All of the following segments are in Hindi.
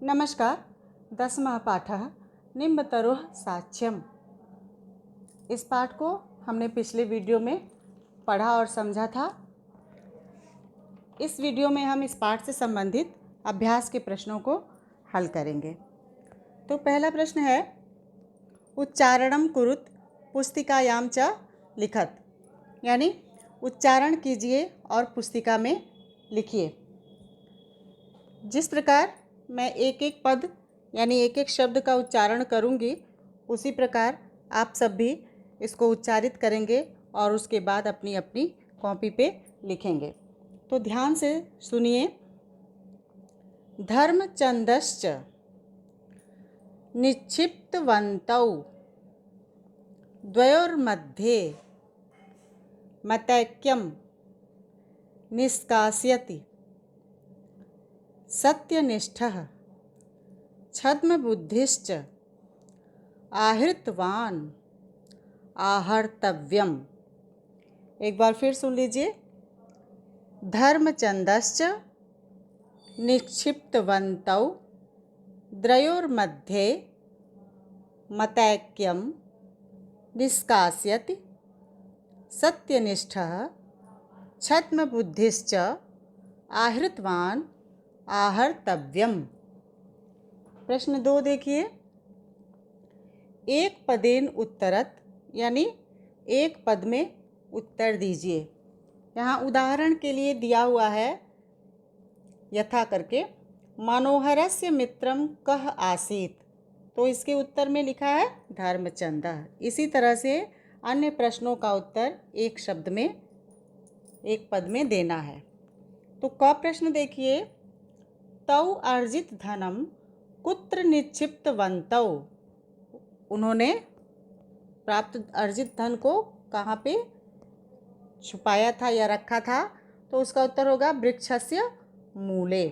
नमस्कार। 10वां पाठः निम्बतरुः साक्ष्यम्। इस पाठ को हमने पिछले वीडियो में पढ़ा और समझा था। इस वीडियो में हम इस पाठ से संबंधित अभ्यास के प्रश्नों को हल करेंगे। तो पहला प्रश्न है, उच्चारणं कुरुत पुस्तिकायां च लिखत, यानी उच्चारण कीजिए और पुस्तिका में लिखिए। जिस प्रकार मैं एक एक पद यानी एक एक शब्द का उच्चारण करूंगी, उसी प्रकार आप सब भी इसको उच्चारित करेंगे और उसके बाद अपनी अपनी कॉपी पे लिखेंगे। तो ध्यान से सुनिए। धर्मचंदश्च निक्षिप्तवन्तौ द्वयोर्मध्ये मतैक्यं निष्कासयति। सत्यनिष्ठः छद्मबुद्धिश्च आहृतवान् आहर्तव्यम्। एक बार फिर सुन लीजिए। धर्मचंदश्च निक्षिप्तवन्तौ द्वयोर्मध्ये मतैक्यं निष्कासयति। सत्यनिष्ठः छद्मबुद्धिश्च आहृतवान् आहर्तव्यम्। प्रश्न 2 देखिए। एक पदेन उत्तरत, यानी एक पद में उत्तर दीजिए। यहाँ उदाहरण के लिए दिया हुआ है यथा करके, मनोहरस्य मित्रम कः आसीत्, तो इसके उत्तर में लिखा है धर्मचंदः। इसी तरह से अन्य प्रश्नों का उत्तर एक शब्द में, एक पद में देना है। तो क प्रश्न देखिए। तौ अर्जित धनम कुत्र निक्षिप्तवन्तौ, उन्होंने प्राप्त अर्जित धन को कहाँ पे छुपाया था या रखा था, तो उसका उत्तर होगा वृक्षस्य मूले।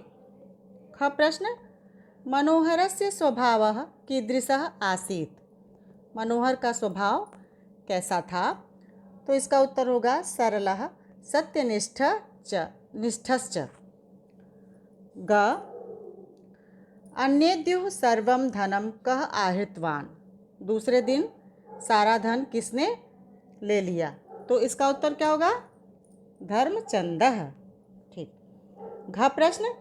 ख प्रश्न, मनोहरस्य स्वभावः कीदृशः आसीत्, मनोहर का स्वभाव कैसा था, तो इसका उत्तर होगा सरलः सत्यनिष्ठश्च। ग, अन्येद्युः सर्वं धनं कः आहृतवान्, दूसरे दिन सारा धन किसने ले लिया, तो इसका उत्तर क्या होगा धर्मचंदः। ठीक। घ प्रश्न,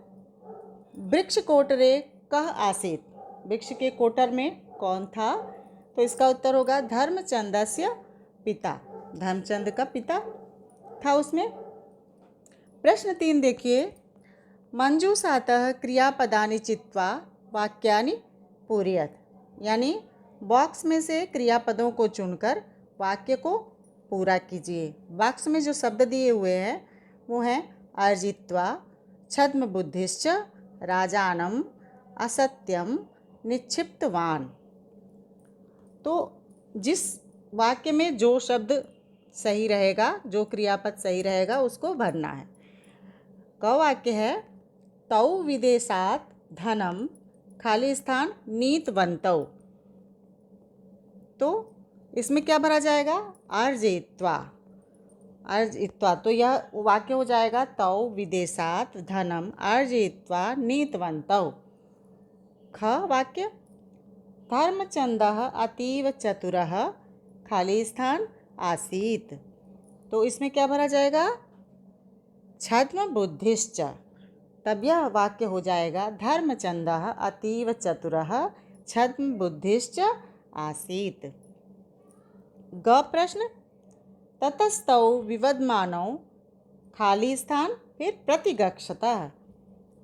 वृक्ष कोटरे कः आसीत्, वृक्ष के कोटर में कौन था, तो इसका उत्तर होगा धर्मचंदस्य पिता, धर्मचंद का पिता था उसमें। प्रश्न 3 देखिए। मंजूषातः क्रियापदानि चित्वा वाक्यानि पूरयत, यानी बॉक्स में से क्रियापदों को चुनकर वाक्य को पूरा कीजिए। बॉक्स में जो शब्द दिए हुए हैं वो हैं अर्जित्वा, छद्मबुद्धिश्च, राजानम, असत्यम, निक्षिप्तवान। तो जिस वाक्य में जो शब्द सही रहेगा, जो क्रियापद सही रहेगा, उसको भरना है। क वाक्य है, तौ विदेशात् धनम खाली स्थान नीतवन्तौ, तो इसमें क्या भरा जाएगा अर्जित्वा, अर्जित्वा। तो यह वाक्य हो जाएगा तौ विदेशात् धनम अर्जित्वा नीतवन्तौ। ख वाक्य, धर्मचंदः अतीव चतुरः खाली स्थान आसीत्, तो इसमें क्या भरा जाएगा छद्मबुद्धिश्च, तब यह वाक्य हो जाएगा धर्मचंदः अतीव चतुरः छद्मबुद्धिश्च आसीत्। ग प्रश्न, ततस्तौ विवदमानौ खाली स्थान फिर प्रतिगच्छतः,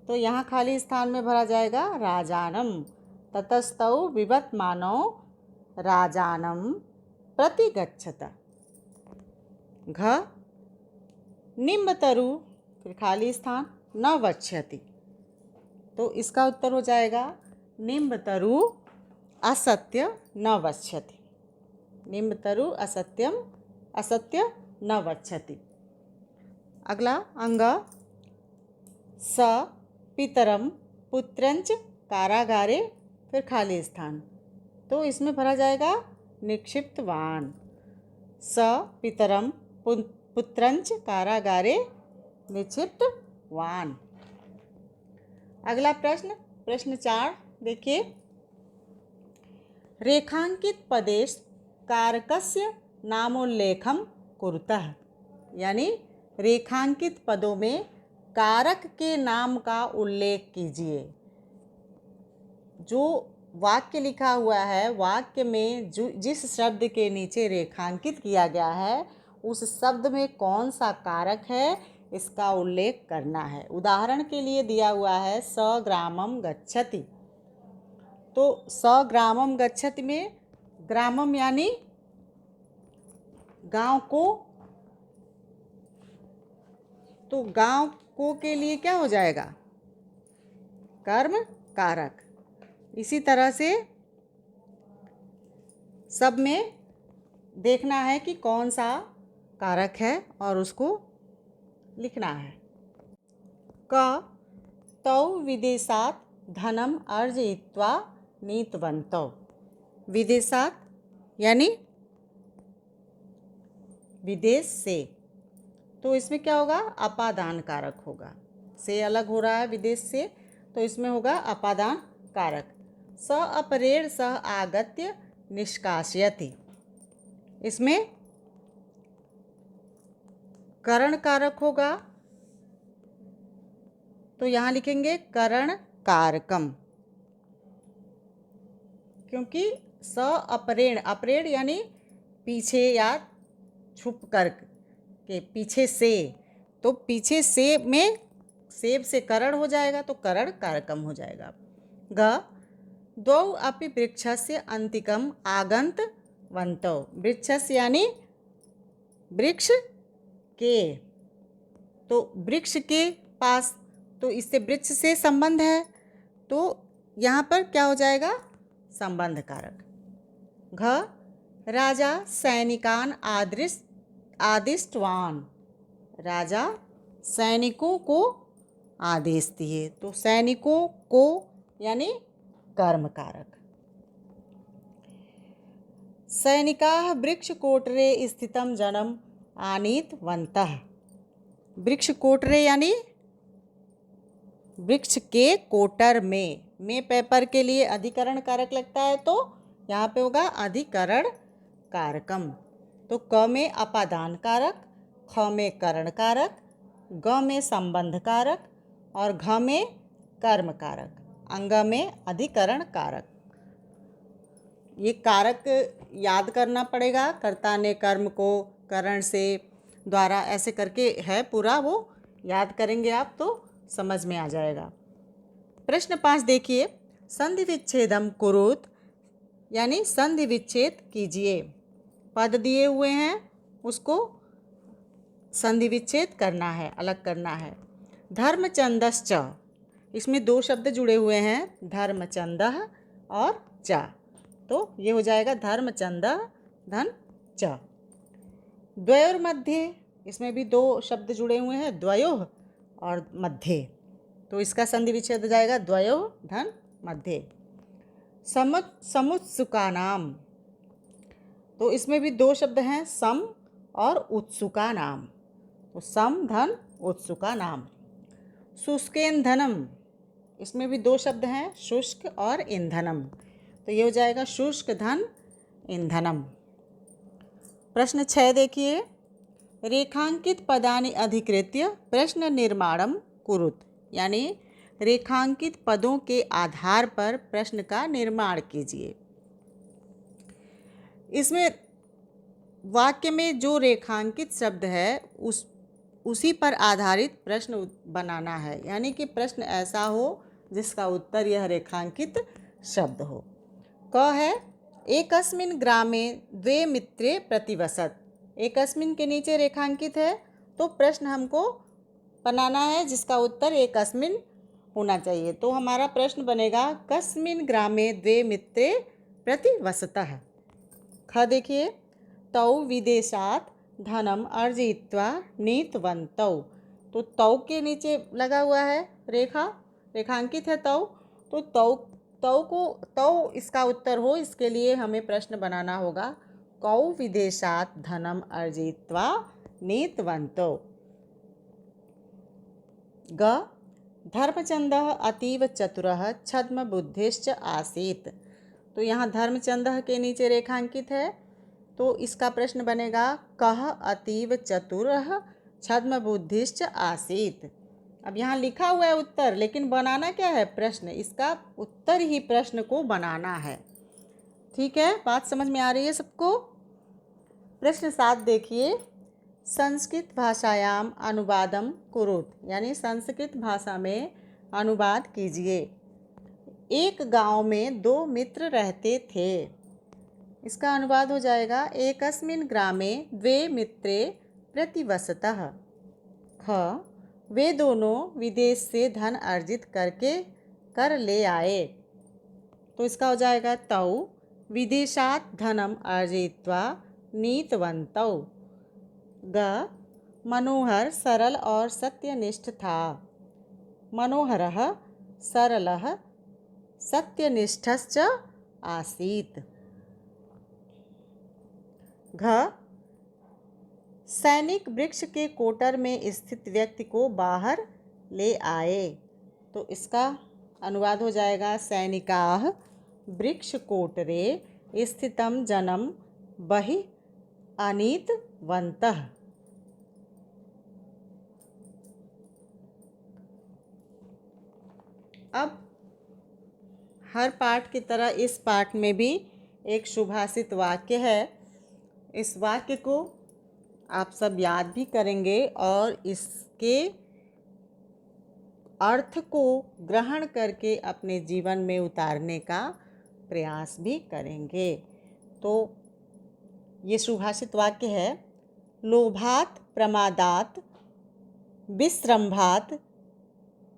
तो यहाँ खाली स्थान में भरा जाएगा राजानम। ततस्तौ विवदमानौ राजानम प्रतिगच्छत। घ, निम्बतरु फिर खाली स्थान न वक्ष्यति, तो इसका उत्तर हो जाएगा निम्बतरु असत्य न वक्ष्यति। निम्बतरु असत्य न वक्ष्यति। अगला अंग, स पितरम पुत्रंच कारागारे फिर खाली स्थान, तो इसमें भरा जाएगा निक्षिप्तवान। स पितरम पुत्रंच कारागारे निक्षिप्तवान। अगला प्रश्न, प्रश्न 4 देखिए, रेखांकित पदेश कारकस्य नामोल्लेखम कुरुतः, यानी रेखांकित पदों में कारक के नाम का उल्लेख कीजिए। जो वाक्य लिखा हुआ है, वाक्य में जिस शब्द के नीचे रेखांकित किया गया है उस शब्द में कौन सा कारक है, इसका उल्लेख करना है। उदाहरण के लिए दिया हुआ है स ग्रामम गच्छति, तो स ग्रामम गच्छति में ग्रामम यानी गांव को, तो गांव को के लिए क्या हो जाएगा, कर्म कारक। इसी तरह से सब में देखना है कि कौन सा कारक है और उसको लिखना है। क तौ विदेशात धनम अर्जयित्वा नीतवन्तौ, विदेशात यानी विदेश से, तो इसमें क्या होगा, अपादान कारक होगा। से अलग हो रहा है विदेश से, तो इसमें होगा अपादान कारक। स अपरेण सह आगत्य निष्कासयति, इसमें करण कारक होगा, तो यहाँ लिखेंगे करण कारकम, क्योंकि स अपरेण, अपरेण यानी पीछे या छुप कर के, पीछे से, तो पीछे से में सेब से करण हो जाएगा, तो करण कारकम हो जाएगा। ग द्वौ अपि वृक्षस्य अंतिकम आगन्तवन्तौ, वृक्षस्य यानी वृक्ष के, तो वृक्ष के पास, तो इससे वृक्ष से संबंध है, तो यहाँ पर क्या हो जाएगा, संबंध कारक। घ राजा सैनिकान आदिष्टवान, राजा सैनिकों को आदेश दिए, तो सैनिकों को यानी कर्म कारक। सैनिकाः वृक्षकोटरे स्थितं जनम आनीतवन्तः, वृक्ष कोटरे यानी वृक्ष के कोटर में पेपर के लिए अधिकरण कारक लगता है, तो यहाँ पे होगा अधिकरण कारकम। तो क में अपादान कारक, ख में करण कारक, ग में संबंध कारक और घ में कर्म कारक, अंग में अधिकरण कारक। ये कारक याद करना पड़ेगा, कर्ता ने कर्म को करण से द्वारा ऐसे करके है पूरा, वो याद करेंगे आप तो समझ में आ जाएगा। प्रश्न 5 देखिए, संधि विच्छेदम कुरुत, यानी संधि विच्छेद कीजिए। पद दिए हुए हैं, उसको संधि विच्छेद करना है, अलग करना है। धर्मचंदश्च, इसमें दो शब्द जुड़े हुए हैं, धर्मचंदः और च, तो ये हो जाएगा धर्मचंदः धन च। द्वयोर्मध्ये, इसमें भी दो शब्द जुड़े हुए हैं, द्वयोः और मध्ये, तो इसका संधि विच्छेद हो जाएगा द्वयोः धन मध्ये। समुत्सुकानाम, तो इसमें भी दो शब्द हैं, सम और उत्सुका नाम, तो सम धन उत्सुका नाम। शुष्केन्धनम, इसमें भी दो शब्द हैं, शुष्क और ईंधनम, तो ये हो जाएगा शुष्क धन ईंधनम। प्रश्न 6 देखिए, रेखांकित पदानि अधिकृत्य प्रश्न निर्माणम कुरुत, यानी रेखांकित पदों के आधार पर प्रश्न का निर्माण कीजिए। इसमें वाक्य में जो रेखांकित शब्द है उसी पर आधारित प्रश्न बनाना है, यानी कि प्रश्न ऐसा हो जिसका उत्तर यह रेखांकित शब्द हो। क है एकस्मिन् ग्रामे द्वे मित्रे प्रतिवसत, एकस्मिन् के नीचे रेखांकित है, तो प्रश्न हमको बनाना है जिसका उत्तर एकस्मिन् होना चाहिए। तो हमारा प्रश्न बनेगा कस्मिन् ग्रामे द्वे मित्रे प्रतिवसतः। ख देखिए, तौ विदेशात धनम अर्जयित्वा नीतवन्तौ, तो तौ के नीचे लगा हुआ है रेखा, रेखांकित है तौ, तो तौ इसका उत्तर हो, इसके लिए हमें प्रश्न बनाना होगा कौ विदेशात धनम अर्जयित्वा नीतवन्तौ। ग धर्मचंदः अतीव चतुरः छद्म बुद्धिश्च आसीत्। तो यहाँ धर्मचंदः के नीचे रेखांकित है, तो इसका प्रश्न बनेगा कः अतीव चतुरः छद्म बुद्धिश्च आसीत्। अब यहाँ लिखा हुआ है उत्तर, लेकिन बनाना क्या है प्रश्न, इसका उत्तर ही प्रश्न को बनाना है। ठीक है, बात समझ में आ रही है सबको। प्रश्न 7 देखिए, संस्कृत भाषायाम अनुवादम कुरुत, यानी संस्कृत भाषा में अनुवाद कीजिए। एक गांव में 2 मित्र रहते थे। इसका अनुवाद हो जाएगा एकस्मिन् ग्रामे 2 मित्रे प्रतिवसतः। ख, वे दोनों विदेश से धन अर्जित कर ले आए। तो इसका हो जाएगा तौ विदेशात् धनम अर्जयित्वा नीतवन्तौ। ग, मनोहर सरल और सत्यनिष्ठ था। मनोहरः सरलः सत्यनिष्ठश्च आसीत्। घ, सैनिक वृक्ष के कोटर में स्थित व्यक्ति को बाहर ले आए। तो इसका अनुवाद हो जाएगा सैनिकाः वृक्ष कोटरे स्थितं जनम बहिः आनीतवन्तः। अब हर पाठ की तरह इस पाठ में भी एक सुभाषित वाक्य है। इस वाक्य को आप सब याद भी करेंगे और इसके अर्थ को ग्रहण करके अपने जीवन में उतारने का प्रयास भी करेंगे। तो ये सुभाषित वाक्य है, लोभात् प्रमादात् विस्रंभात्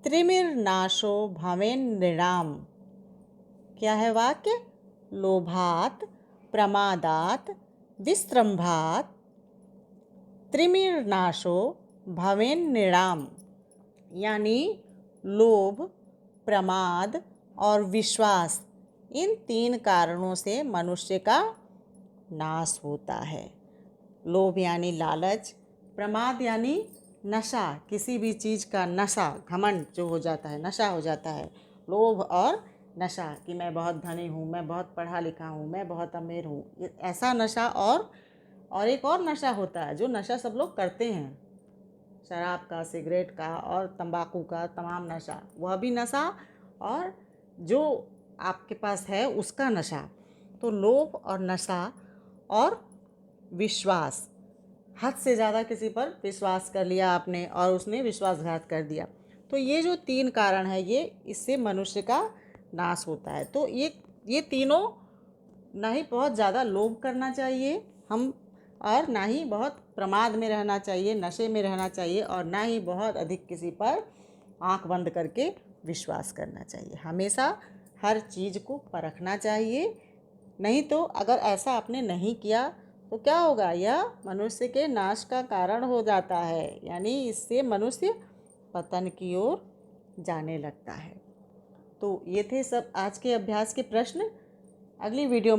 त्रिमिर्नाशो भवेन्नृणाम्। क्या है वाक्य? लोभात् प्रमादात् विस्रंभात् त्रिमिर्नाशो भवेन्नृणाम्, यानी लोभ, प्रमाद और विश्वास, इन 3 कारणों से मनुष्य का नाश होता है। लोभ यानी लालच, प्रमाद यानी नशा, किसी भी चीज़ का नशा, घमंड जो हो जाता है, नशा हो जाता है। लोभ और नशा कि मैं बहुत धनी हूँ, मैं बहुत पढ़ा लिखा हूँ, मैं बहुत अमीर हूँ, ये ऐसा नशा। और एक और नशा होता है जो नशा सब लोग करते हैं, शराब का, सिगरेट का और तंबाकू का, तमाम नशा, वह भी नशा और जो आपके पास है उसका नशा। तो लोभ और नशा और विश्वास, हद से ज़्यादा किसी पर विश्वास कर लिया आपने और उसने विश्वासघात कर दिया, तो ये जो 3 कारण है, ये इससे मनुष्य का नाश होता है। तो ये तीनों, ना ही बहुत ज़्यादा लोभ करना चाहिए हम, और ना ही बहुत प्रमाद में रहना चाहिए, नशे में रहना चाहिए, और ना ही बहुत अधिक किसी पर आंख बंद करके विश्वास करना चाहिए। हमेशा हर चीज़ को परखना चाहिए, नहीं तो अगर ऐसा आपने नहीं किया तो क्या होगा, यह मनुष्य के नाश का कारण हो जाता है, यानी इससे मनुष्य पतन की ओर जाने लगता है। तो ये थे सब आज के अभ्यास के प्रश्न। अगली वीडियो